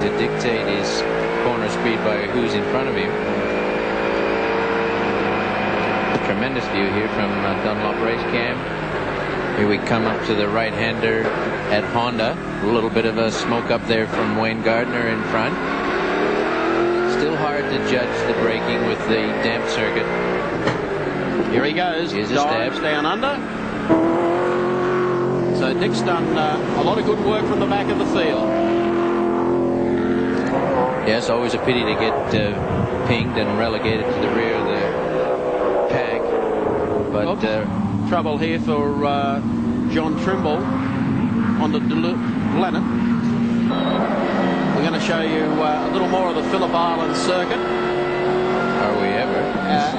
to dictate his corner speed by who's in front of him. Tremendous view here from Dunlop Race Cam. Here we come up to the right-hander at Honda. A little bit of a smoke up there from Wayne Gardner in front. Still hard to judge the braking with the damp circuit. Here he goes. Here's a stab. Dives down under. So Dick's done a lot of good work from the back of the field. Yes, always a pity to get pinged and relegated to the rear of the pack. But trouble here for John Trimble on the Glennet. We're going to show you a little more of the Phillip Island circuit. Are we ever?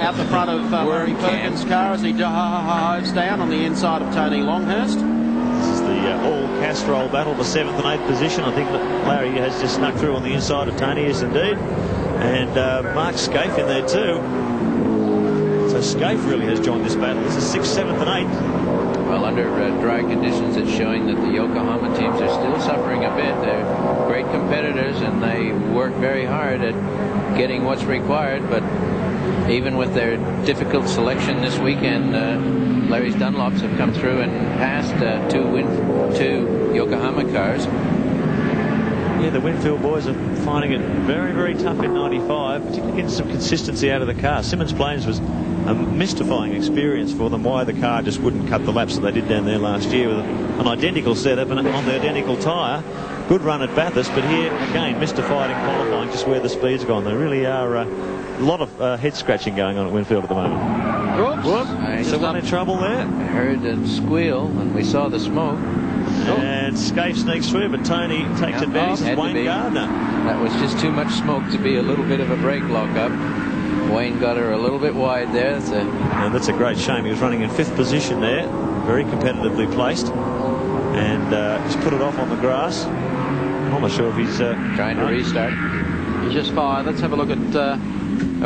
Out the front of Larry Perkins' car as he dives down on the inside of Tony Longhurst. This is the all-Castrol battle, the 7th and 8th position. I think that Larry has just snuck through on the inside of Tony, yes indeed. And Mark Scaife in there too. So Scaife really has joined this battle. This is 6th, 7th and 8th. Well, under dry conditions, it's showing that the Yokohama teams are still suffering a bit. They're great competitors and they work very hard at getting what's required, but even with their difficult selection this weekend, Larry's Dunlops have come through and passed two Yokohama cars. Yeah, the Winfield boys are finding it very, very tough in 95, particularly getting some consistency out of the car. Simmons Plains was a mystifying experience for them, why the car just wouldn't cut the laps that they did down there last year with an identical setup and on the identical tyre. Good run at Bathurst, but here again mystified in qualifying just where the speed's gone. There really are a lot of head scratching going on at Winfield at the moment. Whoops. Someone in trouble there. I heard a squeal and we saw the smoke. And Scaife sneaks through, but Tony takes advantage of Wayne Gardner. That was just too much smoke to be a little bit of a brake lock-up. Wayne got her a little bit wide there. That's a great shame. He was running in 5th position there, very competitively placed, and just put it off on the grass. I'm not sure if he's trying to restart. He's just fired. Let's have a look at a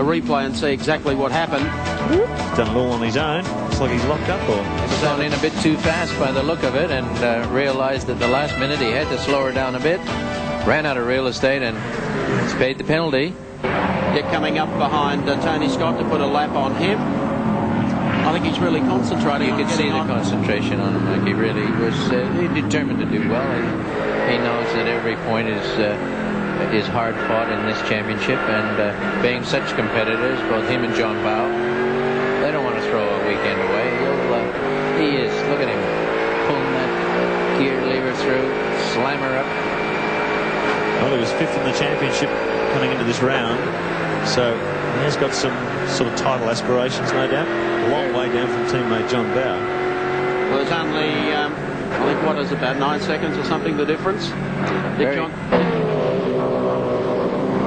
replay and see exactly what happened. He's done it all on his own. Looks like he's locked up. Or he was on in a bit too fast by the look of it, and realized at the last minute he had to slow her down a bit. Ran out of real estate and he's paid the penalty. Dick coming up behind Tony Scott to put a lap on him. I think he's really concentrating. You could see the concentration on him. Like he really was determined to do well. He knows that every point is hard fought in this championship, and being such competitors, both him and John Bowe, they don't want to throw a weekend away. He is. Look at him pulling that gear lever through, slam her up. Well, he was 5th in the championship coming into this round, so he has got some sort of title aspirations, no doubt. A long way down from teammate John Bowe. Well, there's only, I think, what is about 9 seconds or something, the difference?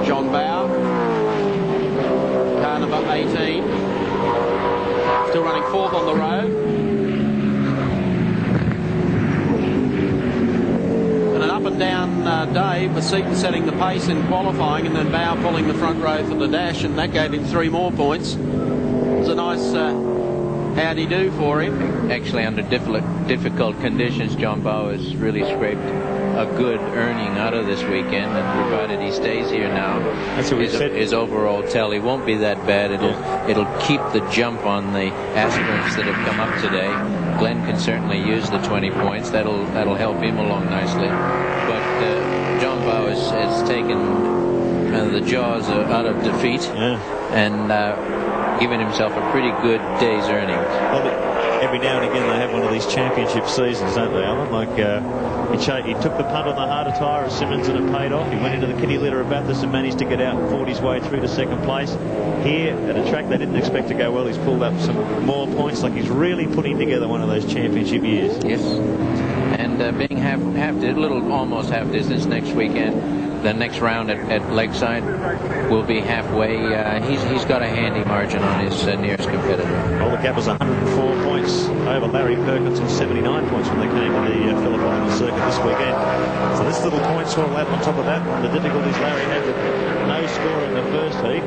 John Bowe, car number 18, still running 4th on the road. And an up and down day, Beseaton setting the pace in qualifying, and then Bowe pulling the front row for the dash, and that gave him 3 more points. It was a nice howdy-do for him. Actually, under difficult conditions, John Bowe has really scraped a good earning out of this weekend, and provided he stays here now, his overall tally won't be that bad. It'll keep the jump on the aspirants that have come up today. Glenn can certainly use the 20 points. That'll help him along nicely. But John Bowe has taken the jaws out of defeat and given himself a pretty good day's earnings. Well, every now and again they have one of these championship seasons, don't they, Alan? Like he took the punt on the harder tyre of Simmons and it paid off. He went into the kitty litter of Bathurst and managed to get out and fought his way through to 2nd place. Here at a track they didn't expect to go well, he's pulled up some more points. Like he's really putting together one of those championship years. Yes, and being almost half distance next weekend. The next round at Lakeside will be halfway. He's got a handy margin on his nearest competitor. Well, the gap was 104 points over Larry Perkins, and 79 points when they came to the Phillip Island circuit this weekend. So this little point score lap on top of that, the difficulties Larry had with no score in the first heat,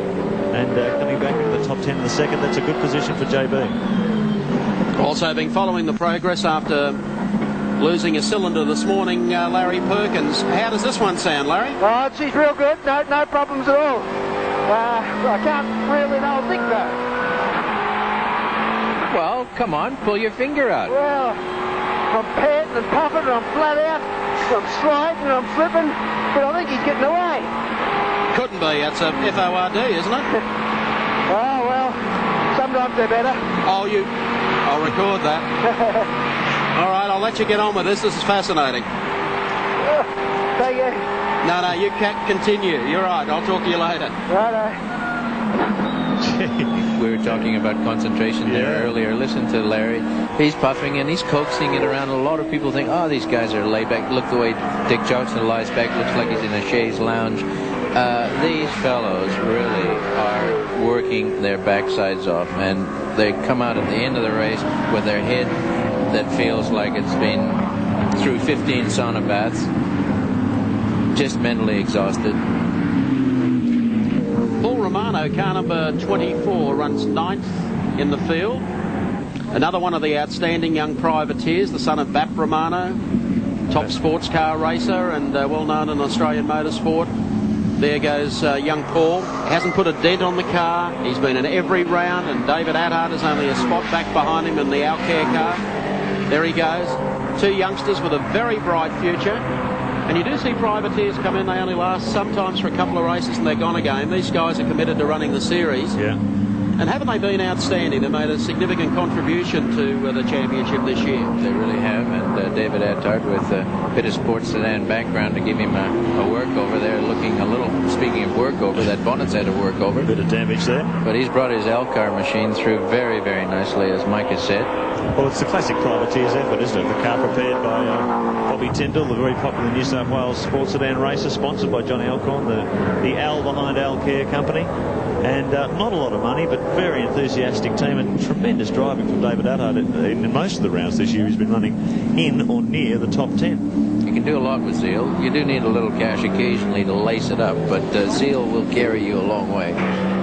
and coming back into the top 10 in the second, that's a good position for JB. Also been following the progress after losing a cylinder this morning, Larry Perkins. How does this one sound, Larry? Oh, she's real good. No problems at all. I can't really know think though. Well, come on, pull your finger out. Well, I'm panting and puffing and I'm flat out. I'm sliding and I'm flipping, but I think he's getting away. Couldn't be. That's a FORD, isn't it? Oh, well, sometimes they're better. Oh, I'll record that. All right, I'll let you get on with this. This is fascinating. Thank you. No, you can't continue. You're right. I'll talk to you later. Righto. We were talking about concentration there earlier. Listen to Larry. He's puffing and he's coaxing it around. A lot of people think, oh, these guys are laid back. Look the way Dick Johnson lies back. Looks like he's in a chaise lounge. These fellows really are working their backsides off, and they come out at the end of the race with their head that feels like it's been through 15 sauna baths, just mentally exhausted. Paul Romano, car number 24, runs 9th in the field. Another one of the outstanding young privateers, the son of Bap Romano, top sports car racer and well known in Australian motorsport. There goes young Paul. Hasn't put a dent on the car. He's been in every round, and David Attard is only a spot back behind him in the Alcare car. There he goes. Two youngsters with a very bright future. And you do see privateers come in. They only last sometimes for a couple of races and they're gone again. These guys are committed to running the series. Yeah. And haven't they been outstanding? They've made a significant contribution to the championship this year. They really have. And David Attard with a bit of sports sedan background to give him a workover there, looking a little, speaking of workover, that bonnet's had a workover. Bit of damage there. But he's brought his L-car machine through very, very nicely, as Mike has said. Well, it's the classic privateer's effort, isn't it? The car prepared by Bobby Tyndall, the very popular New South Wales sports sedan racer, sponsored by Johnny Alcorn, the Al behind Al Care Company. And not a lot of money, but very enthusiastic team and tremendous driving from David Attard. In most of the rounds this year, he's been running in or near the top 10. You can do a lot with Zeal. You do need a little cash occasionally to lace it up, but Zeal will carry you a long way.